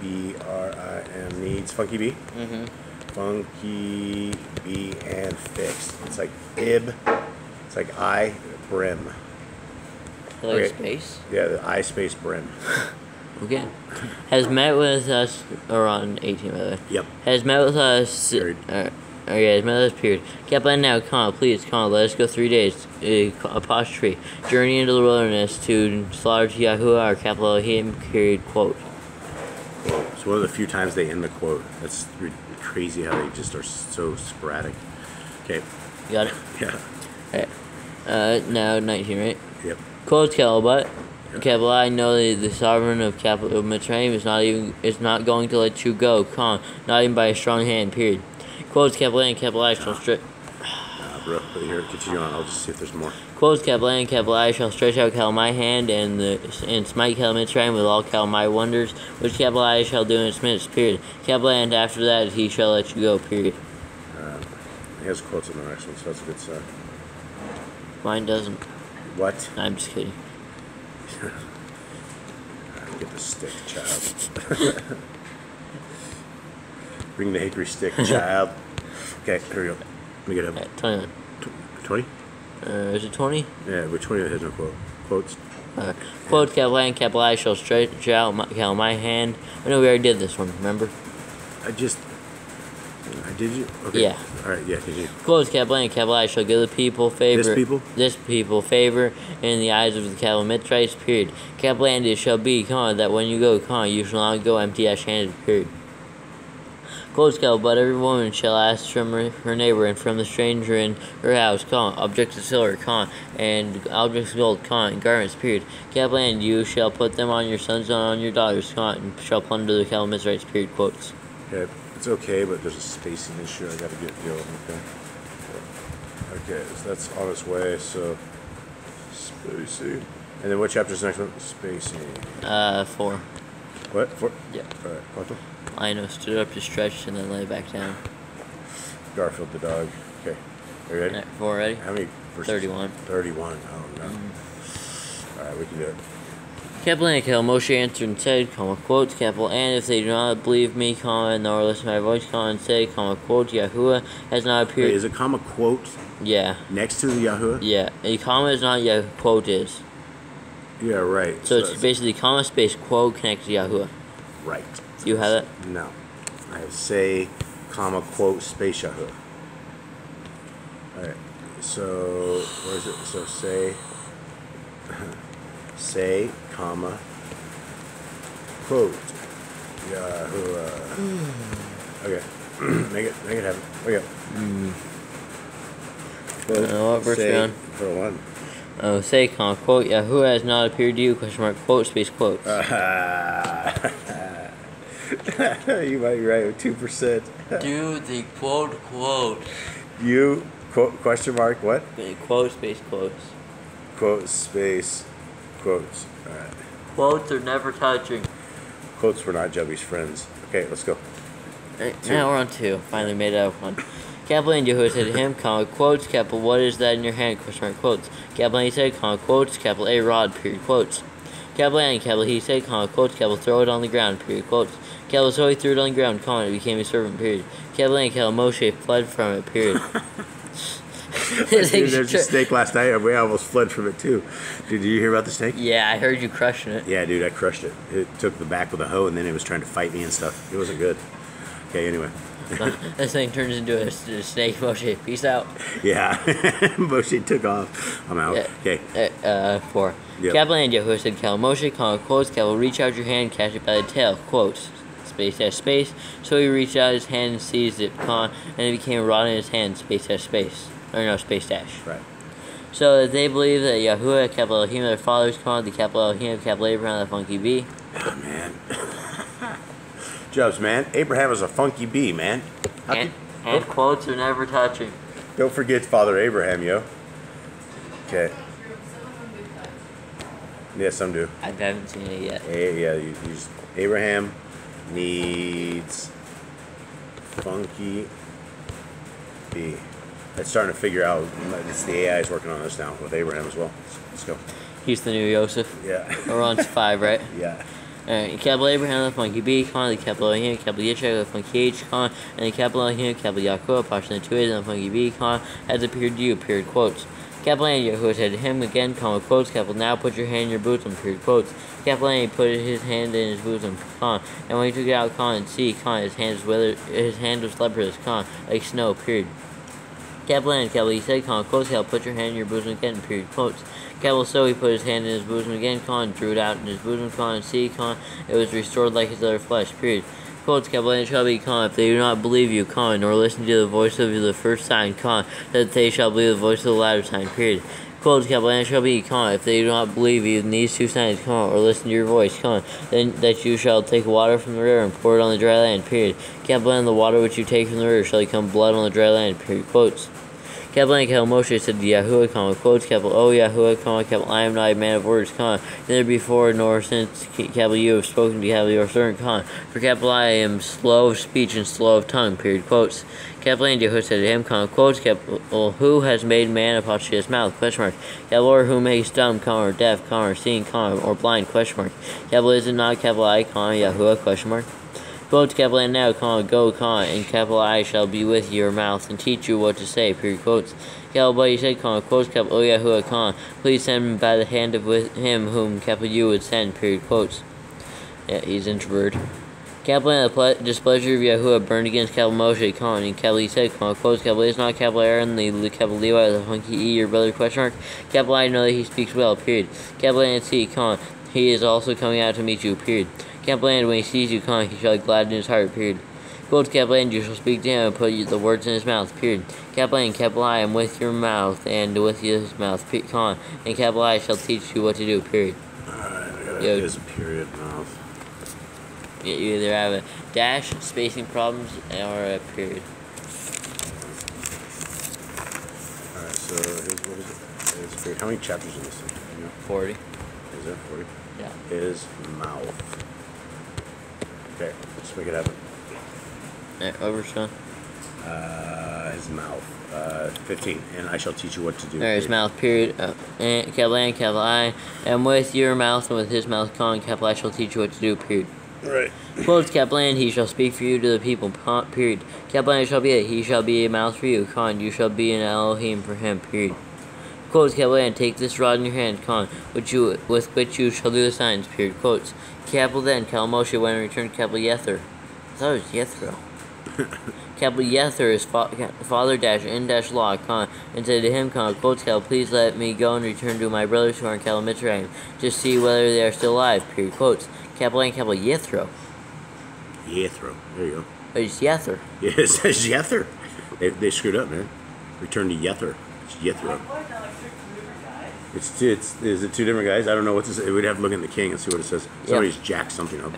Speaker 1: IBRIM needs funky B.
Speaker 2: Mm-hmm.
Speaker 1: Funky B and fixed. It's like ib. It's like I brim.
Speaker 2: Like space?
Speaker 1: Yeah, the I space brim.
Speaker 2: Okay. Has met with us, or on 18 by the way.
Speaker 1: Yep.
Speaker 2: Has met with us.
Speaker 1: Period.
Speaker 2: Okay, has met with us, period. Kaplan now, please, let us go 3 days. Apostrophe. Journey into the wilderness to slaughter to Yahuwah, our capital Elohim, period, quote.
Speaker 1: It's one of the few times they end the quote. That's crazy how they just are so sporadic. Okay.
Speaker 2: Got it?
Speaker 1: Yeah.
Speaker 2: Alright. Now 19, right?
Speaker 1: Yep.
Speaker 2: Quotes Calibut. Capital I know that the sovereign of capital Mitzrayim is not going to let you go, not even by a strong hand, period. Quotes capital A and capital I shall stretch.
Speaker 1: Bro, but here, continue on. I'll just see if there's more.
Speaker 2: Quotes capital A and capital I shall stretch out my hand and smite Mitzrayim with all my wonders, which capital I shall do in its midst, period. Capital A, and after that he shall let you go, period.
Speaker 1: He has quotes on the next one, so that's a good sign.
Speaker 2: Mine doesn't.
Speaker 1: What?
Speaker 2: I'm just kidding.
Speaker 1: Get the stick, child. Bring the hickory stick, child. Okay, here we go. Let me get up.
Speaker 2: 21.
Speaker 1: 20?
Speaker 2: Is it 20?
Speaker 1: Yeah, but 20 has no quote. Quotes.
Speaker 2: Quote, capital A and capital I shall stretch out my hand. I know we already did this one, remember?
Speaker 1: Did you? Okay.
Speaker 2: Yeah.
Speaker 1: Alright, yeah, continue.
Speaker 2: Quotes, capital A and capital I shall give the people favor. This people favor in the eyes of the capital Mitzrites, period. Capital A, and it shall be, that when you go, you shall not go empty-handed, period. Quotes, but every woman shall ask from her neighbor and from the stranger in her house, objects of silver, and objects of gold, and garments, period. Capital and you shall put them on your sons and on your daughters, and shall plunder the capital Mitzrites, period. Quotes.
Speaker 1: Okay, it's okay, but there's a spacing issue I gotta get going, okay? Okay, so that's on its way, so spacing. And then what chapter's the next one? Spacing.
Speaker 2: 4.
Speaker 1: What? 4?
Speaker 2: Yeah.
Speaker 1: Alright, what?
Speaker 2: Lionel stood up to stretch and then lay back down.
Speaker 1: Garfield the dog. Okay. Are you ready?
Speaker 2: Right, 4 ready?
Speaker 1: How many verses?
Speaker 2: 31.
Speaker 1: 31. Oh, no. Alright, we can do it.
Speaker 2: Capital and Moshe answered and said, quotes, capital, and if they do not believe me, nor listen to my voice, and say, quote, Yahuwah has not appeared.
Speaker 1: Wait, is a comma quote?
Speaker 2: Yeah.
Speaker 1: Next to the Yahuwah?
Speaker 2: Yeah. A comma is not Yahuwah, quote is.
Speaker 1: Yeah, right.
Speaker 2: So it's basically comma space quote connected to Yahuwah.
Speaker 1: Right.
Speaker 2: Do you have that?
Speaker 1: No. I have say, comma, quote, space Yahuwah. Alright. So, where is it? So say, say, comma, quote, Yahuwah. Okay. make it happen. Okay.
Speaker 2: What verse are you on?
Speaker 1: For one.
Speaker 2: Oh, say, quote, Yahuwah has not appeared to you, quote, space quotes.
Speaker 1: You might be right with 2%.
Speaker 2: Dude, the quote.
Speaker 1: You, quote, question mark, what?
Speaker 2: Quote, space quotes.
Speaker 1: Quote, space, quotes. Alright.
Speaker 2: Quotes are never touching.
Speaker 1: Quotes were not Jubby's friends. Okay, let's go.
Speaker 2: Now we're on 2. Finally made it out of 1. Capital and Yahuwah said to him, quotes, capital, what is that in your hand, question mark, quotes. Capital he said, quotes, capital A rod, period, quotes. Capital and capital he said, quotes, capital throw it on the ground, period, quotes. Capital so he threw it on the ground, it became a servant, period. Capital and capital Moshe fled from it, period.
Speaker 1: Dude, there's a snake last night, and we almost fled from it too. Did you hear about the snake?
Speaker 2: Yeah, I heard you crushing it.
Speaker 1: Yeah, dude, I crushed it. It took the back with a hoe, and then it was trying to fight me and stuff. It wasn't good. Okay, anyway.
Speaker 2: This thing turns into a snake. Moshe, peace out.
Speaker 1: Yeah, Moshe took off. I'm out.
Speaker 2: Yeah.
Speaker 1: Okay.
Speaker 2: 4.
Speaker 1: Yep.
Speaker 2: Capital and Yahuwah said, Moshe, quotes, capital, reach out your hand, catch it by the tail, quotes. Space dash space. So he reached out his hand and seized it, and it became a rod in his hand, space dash space. Or no, space dash.
Speaker 1: Right.
Speaker 2: So that they believe that Yahuwah, capital Elohim, their fathers, the capital Elohim, capital Abraham, the funky bee.
Speaker 1: Oh, man. Jubs, man. Abraham is a funky bee, man.
Speaker 2: And quotes are never touching.
Speaker 1: Don't forget Father Abraham, yo. Okay. Yeah, some do.
Speaker 2: I haven't seen it yet.
Speaker 1: Yeah, Abraham needs Funky B. It's starting to figure out. It's the AI is working on this now with Abraham as well. Let's go.
Speaker 2: He's the new Joseph.
Speaker 1: Yeah.
Speaker 2: We're on to 5, right?
Speaker 1: Yeah.
Speaker 2: Alright, capital Abraham, the funky B, the capital Elohim, capital Yishak, the funky H, and the capital Elohim, capital Yaakov, Pashan, the 2 A's, and the funky B, has appeared to you, period, quotes. Capital A, Yahuwah said to him again, quotes, capital, now put your hand in your bosom, period, quotes. Capital A, put his hand in his bosom, and when he took it out, and see, his hand was withered, his hand was leprous, like snow, period. Capital N, capital he said, quotes, put your hand in your bosom again, period, quotes. Capital so he put his hand in his bosom again, and drew it out in his bosom, and see, it was restored like his other flesh, period. Quotes, capital N shall be, if they do not believe you, nor listen to the voice of the first sign, that they shall believe the voice of the latter sign, period. Quotes, capital N shall be, if they do not believe you in these 2 signs, or listen to your voice, then that you shall take water from the river and pour it on the dry land, period. Capital N, the water which you take from the river shall become blood on the dry land, period. Quotes. Capital N, capital Moshe said to Yahuwah, quotes, capital O, Yahuwah, capital I am not a man of words, neither before nor since, capital you have spoken to capital your servant, for capital I am slow of speech and slow of tongue, period, quotes. Capital N, Yahuwah said to him, quotes, capital who has made man upon his mouth, question mark, capital or who makes dumb, or deaf, or seeing, or blind, question mark, capital is it not, capital I, Yahuwah, question mark. Quotes, capital N now, go, and capital I shall be with your mouth and teach you what to say, period, quotes. Capital but he said, quotes, capital O Yahuwah, please send him by the hand of with him whom capital you would send, period, quotes. Yeah, he's introverted. Capital N, the displeasure of Yahuwah burned against capital Moshe, and capital he said, quotes, capital is not capital Aaron, the capital Levi, the funky E, your brother, question mark. Capital I know that he speaks well, period. Capital N, C, he is also coming out to meet you, period. Capital N, when he sees you, he shall gladden his heart, period. Quotes, capital N, you shall speak to him and put the words in his mouth, period. Capital N, capital I am with your mouth and with his mouth, and capital I shall teach you what to do, period.
Speaker 1: Alright, I got a period mouth.
Speaker 2: Yeah, you either have a dash, spacing problems, or a period.
Speaker 1: Alright, so here's what is it? It's period. How many chapters in this thing? You know?
Speaker 2: 40.
Speaker 1: Is there 40?
Speaker 2: Yeah.
Speaker 1: His mouth. Okay, let's make it happen.
Speaker 2: Alright, over, Sean.
Speaker 1: His mouth. 15. And I shall teach you what to do.
Speaker 2: Alright, his mouth, period. And capital N, capital I am with your mouth and with his mouth, capital I shall teach you what to do, period.
Speaker 1: Right.
Speaker 2: Quotes, capital N, he shall speak for you to the people, period. Capital N shall be it, he shall be a mouth for you, you shall be an Elohim for him, period. Quotes, capital N, take this rod in your hand, with which you shall do the signs, period. Quotes, capital then, capital Moshe went and returned to capital Yether. I thought it was Yethro. Capital Yether is father dash in dash law, and said to him, quotes, capital, please let me go and return to my brothers who are in capital Mitzrayim, to see whether they are still alive, period. Quotes, capital N, capital Yethro.
Speaker 1: Yethro. There you go.
Speaker 2: Oh, it's Yether.
Speaker 1: Yeah, it says Yether. They screwed up, man. Return to Yether. It's Yethro. Is it 2 different guys? I don't know what this is. We'd have to look in the king and see what it says. Somebody's jacked something up.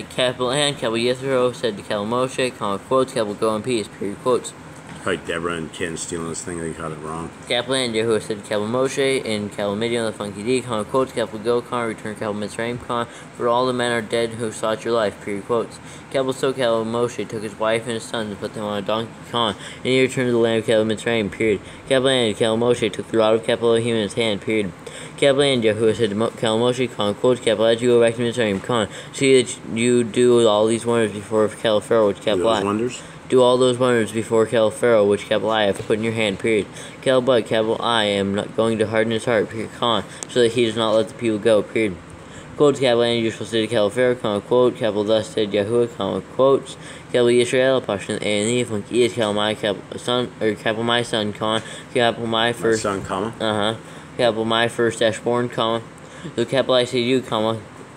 Speaker 2: Capital N, capital Yethro said to capital Moshe, quotes, capital go in peace, period, quotes.
Speaker 1: Probably Deborah and Ken stealing this thing. They got it wrong.
Speaker 2: Capital N, Yahuwah said to capital Moshe, and capital Midian, the funky D, quotes, capital go, return capital Mitzrayim, for all the men are dead who sought your life, period, quotes. Capital so capital Moshe took his wife and his sons and put them on a donkey, and he returned to the land of capital Mitzrayim, period. Capital N, capital Moshe took the rod of capital Elohim in his hand, period. Capital N, Yahuwah said to capital Moshe, quotes, capital, as you go back to Mitzrayim, see that you do all these wonders before capital Pharaoh, which capital I.
Speaker 1: Wonders?
Speaker 2: Do all those wonders before capital Pharaoh, which capital I have put in your hand, period. Capital but, capital I am not going to harden his heart, period, so that he does not let the people go, period. Quotes, capital N, you shall say to capital Pharaoh, quote, capital thus said Yahuwah, quotes, capital Yisrael, Pashan, and if is capital my son, or capital my son, capital my first,
Speaker 1: my son,
Speaker 2: capital my first born, so capital I say to you,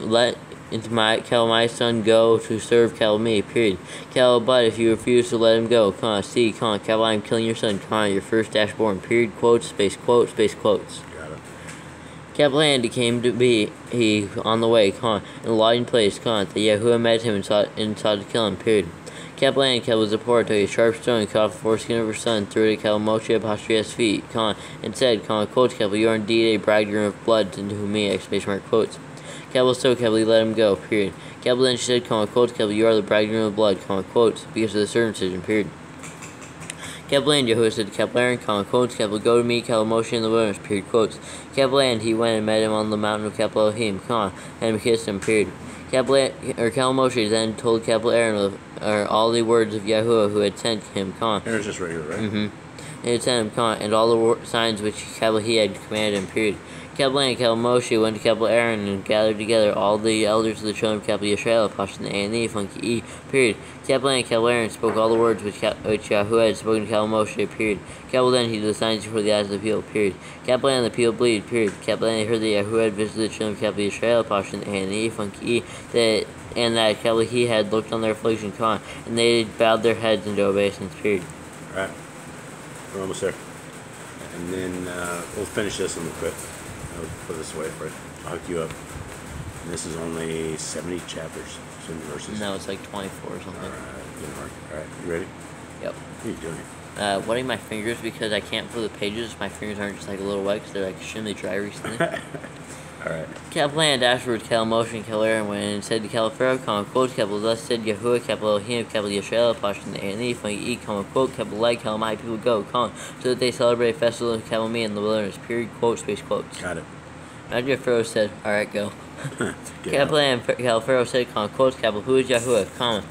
Speaker 2: let into my son go to serve capital me, period. Capital but if you refuse to let him go, see, capital I am killing your son, your first born, period, quotes, space quotes.
Speaker 1: Got it.
Speaker 2: Capital N came to be he on the way, in a lodging place, that Yahuwah met him and sought to kill him, period. Capital N, capital Zipporah took a sharp stone and cut off the foreskin of her son, threw it at capital Moshe apostrophe his feet, and said, quotes, capital, you are indeed a bridegroom of blood to me, exclamation mark, quotes. Capital so Capital let him go, period. Capital then she said, quote, Capital, you are the bridegroom of blood, quote, because of the circumcision, period. Capital and Yahuwah said to Capital Aaron, quotes, Capital, go to meet Capital Moshe in the wilderness, period, quotes. Capital and he went and met him on the mountain of Capital Elohim, and kissed him, period. Capital Moshe then told Capital Aaron all the words of Yahuwah who had sent him,
Speaker 1: Aaron's just right here, right?
Speaker 2: And had sent him, and all the signs which Capital he had commanded him, period. Capital and Capital Moshe went to Capital Aaron and gathered together all the elders of the children of Capital Yisrael, Pashan A, Funky E, period. Capital and Capital Aaron spoke all the words which Yahuwah had spoken to Capital Moshe, period. Capital then he did the signs before the eyes of the people, period. Capital and the people believed, period. Capital and they heard that Yahuwah had visited the children of Capital Yisrael, Pashan A, Funky E, and that Capital he had looked on their affliction, and they bowed their heads into obeisance, period.
Speaker 1: Alright, we're almost there. And then we'll finish this and we'll quit. I'll put this away for it. I'll hook you up. And this is only 70 chapters, 70 verses.
Speaker 2: No, it's like 24 or something.
Speaker 1: Alright, you ready?
Speaker 2: Yep.
Speaker 1: What are you doing?
Speaker 2: Wetting my fingers because I can't flip the pages. My fingers aren't just like a little wet because they're like extremely dry recently.
Speaker 1: Alright.
Speaker 2: Capital and afterwards, Capital Moshe and Capital Aaron went and said to Capital Pharaoh, quote, Capital, thus said Yahuwah, Capital Elohim, Capital Yisrael, Pashan A, Funky E, quote, Capital, like, Capital, my people go, so that they celebrate a festival of Capital me in the wilderness, period, quote, space quotes.
Speaker 1: Got it.
Speaker 2: After Pharaoh said, alright, go. Capital and Capital Pharaoh said, quote, Capital, who is Yahuwah,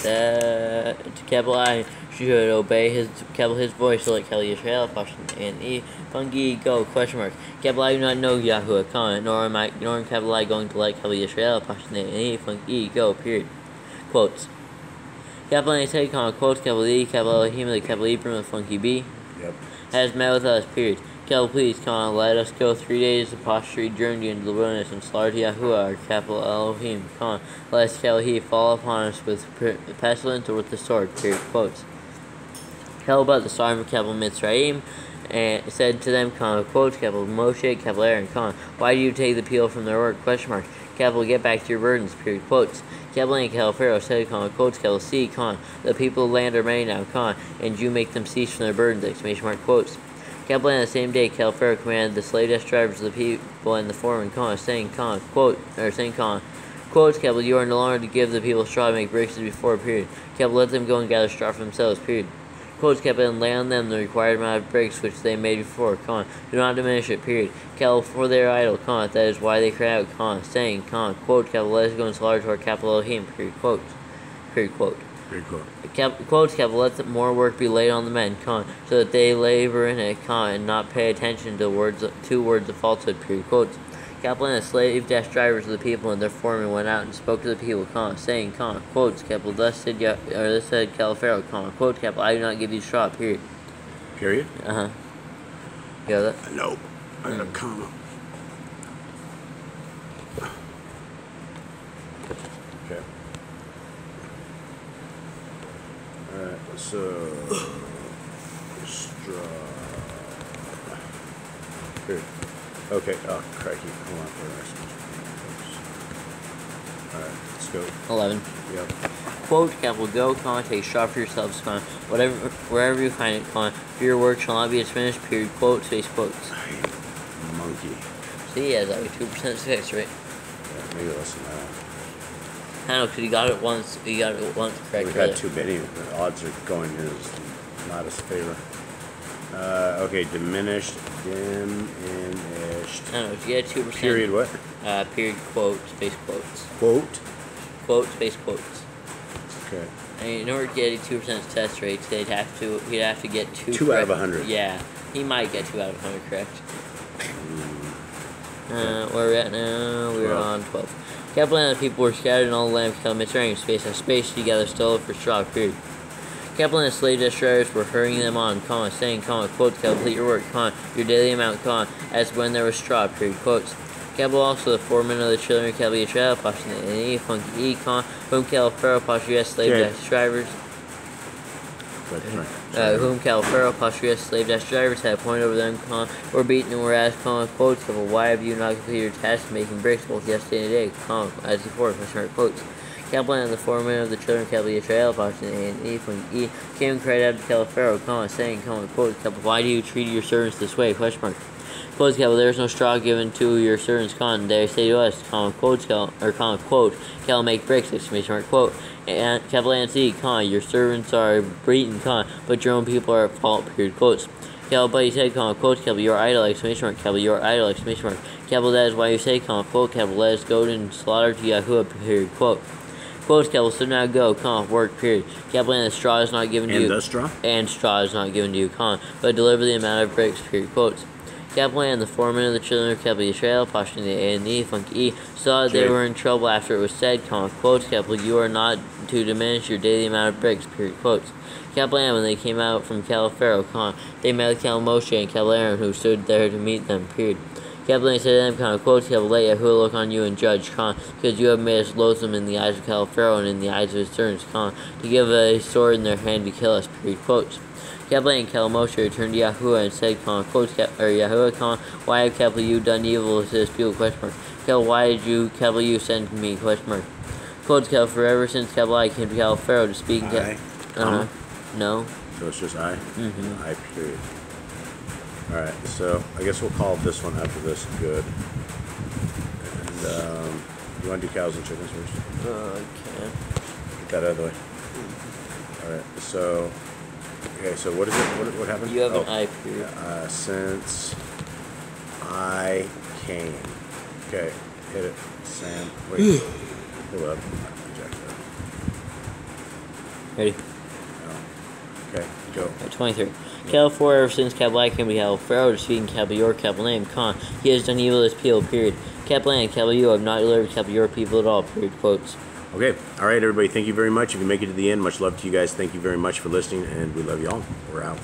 Speaker 2: that Capital I should obey his voice, so like Capital Yisrael, Pashan A, Funky go, question mark. Capital I do not know Yahuwah, nor am Capital I going to like Capital Yisrael, Pashan A, Funky go, period. Quotes. Capital A said, quotes, Capital E, Capital Elohim, the Capital Ibram of Funky B, has met with us, period. Capital, please, let us go 3 days of prostrate journey into the wilderness and slaughter Yahuwah, our Capital Elohim, lest Capital he fall upon us with pestilence or with the sword, period. Quotes. Capital about the storm of Capital Mitzrayim, and said to them, quotes, Capital Moshe, Capital Aaron, why do you take the people from their work, question mark. Capital, get back to your burdens, period. Quotes. Capital and Capital Pharaoh said, quotes, Capital, see, the people of the land are many now, and you make them cease from their burdens, exclamation mark, quotes. Capital, and the same day, Capital Pharaoh commanded the slave desk drivers of the people and the foreman, saying, quotes, Capital, you are no longer to give the people straw to make bricks as before, period. Capital, let them go and gather straw for themselves, period. Quotes, Capital, and lay on them the required amount of bricks which they made before, do not diminish it, period. Capital, for they are idle, that is why they cry out, saying, quote, Capital, let us go and slaughter to our Capital Elohim, period, quote. Period, quote. Quotes, Capital, let more work be laid on the men, so that they labor in it, and not pay attention to two words of falsehood, period, quotes. Capital and the slave dash drivers of the people and their foreman went out and spoke to the people, saying, quotes, Capital, thus said Capital Pharaoh, quotes, Capital, I do not give you straw, period.
Speaker 1: Period?
Speaker 2: You got that?
Speaker 1: No. I got a comma. Okay. Alright, so straw. Here. Okay, oh crikey. Hold on for the next one. Alright, let's go.
Speaker 2: 11.
Speaker 1: Yep.
Speaker 2: Quote, Capital, go, take straw for yourselves, wherever you find it, for your work shall not be as finished, period, quote, space quotes.
Speaker 1: Monkey.
Speaker 2: See, yeah, that was 2% success rate.
Speaker 1: Yeah, maybe less than that.
Speaker 2: I don't know, because he got it once, correct.
Speaker 1: We got too many. The odds are going in not as favor. Okay, diminished, diminished.
Speaker 2: I don't know, if you had 2%.
Speaker 1: Period what?
Speaker 2: Period, quote, space quotes.
Speaker 1: Quote?
Speaker 2: Quote, space quotes.
Speaker 1: Okay.
Speaker 2: I mean, in order to get a 2% success rate, he'd have to get
Speaker 1: 2 out of 100.
Speaker 2: Yeah, he might get 2 out of 100 correct. Where are we at now? We're on 12. Capital and the people were scattered in all the land of Capital Mitzrayim, space as space together still for straw, period. Capital and the slave destroyers were hurrying them on, saying, quotes, Capital, complete your work, your daily amount, as when there was straw, period, quotes. Capital also the foreman of the children of Capital Yisrael, Pashan A, Funky E, whom Capital Pharaoh, Pashan U.S. slave dash drivers, whom Capital Pharaoh, Pashan U.S. slave dash drivers had appointed over them, were beaten and were asked, quotes, Capital, why have you not completed your task of making bricks both yesterday and today, as before, quotes. Capital and the foreman of the children of Capital Yisrael, Pashan A and E, Funky E, came and cried out to Capital Pharaoh, saying, quotes, Capital, why do you treat your servants this way, question mark. Quotes, Cal, there is no straw given to your servants, con. They say to us, con, quotes, Cal, or con, quote, Cal, make bricks, exclamation mark, quote. And capital A and C, con, your servants are beaten, con, but your own people are at fault, period, quotes. Capital, but you say, con, quotes, capital, your idol, exclamation mark, capital, your idol, exclamation mark. Capital, that is why you say, con, quote, capital, let us go and slaughter to Yahuwah, period, quote. Quotes, capital, so now go, con, work, period. Capital, and the straw is not given to you.
Speaker 1: And the straw?
Speaker 2: And straw is not given to you, con, but deliver the amount of bricks, period, quotes. Capital and the foreman of the children of capital Israel, Pashto the A and the funky E, saw that they were in trouble after it was said, con, quotes, capital, you are not to diminish your daily amount of bricks, period, quotes. Capital and when they came out from Cal Pharaoh, con, they met with Cal Moshe and Cal Aaron, who stood there to meet them, period. Capital and said to them, con, quotes, capital, let Yahuwah look on you and judge, con, because you have made us loathsome in the eyes of Cal Pharaoh and in the eyes of his servants, con, to give a sword in their hand to kill us, period, quotes. Capital and Cal Moshe returned to Yahuwah and said, con, quotes, Yahuwah, con, why have capital you done evil to this people, question mark. Capital, why did you, capital you, send me, question mark. Quotes, capital, forever since capital I came to Cal Pharaoh to speak. No.
Speaker 1: So it's just I?
Speaker 2: Mm-hmm.
Speaker 1: I, period. Alright, so I guess we'll call this one after this good. And, you want to do cows and chickens first?
Speaker 2: Okay.
Speaker 1: Get that out of the way. Alright, so... Okay, so what is it? What happened?
Speaker 2: You have an I, period.
Speaker 1: Since I came. Okay, hit it. Sam. Wait. Hold up. Reject that.
Speaker 2: Ready?
Speaker 1: Oh. Okay, go.
Speaker 2: 23. Cal 4, ever since capital I came to Cal Pharaoh to speak in capital your capital name, con, he has done evil to his people, period. Capital and capital you have not delivered capital your people at all, period, quotes.
Speaker 1: Okay. All right, everybody. Thank you very much. If you make it to the end, much love to you guys. Thank you very much for listening, and we love you all. We're out.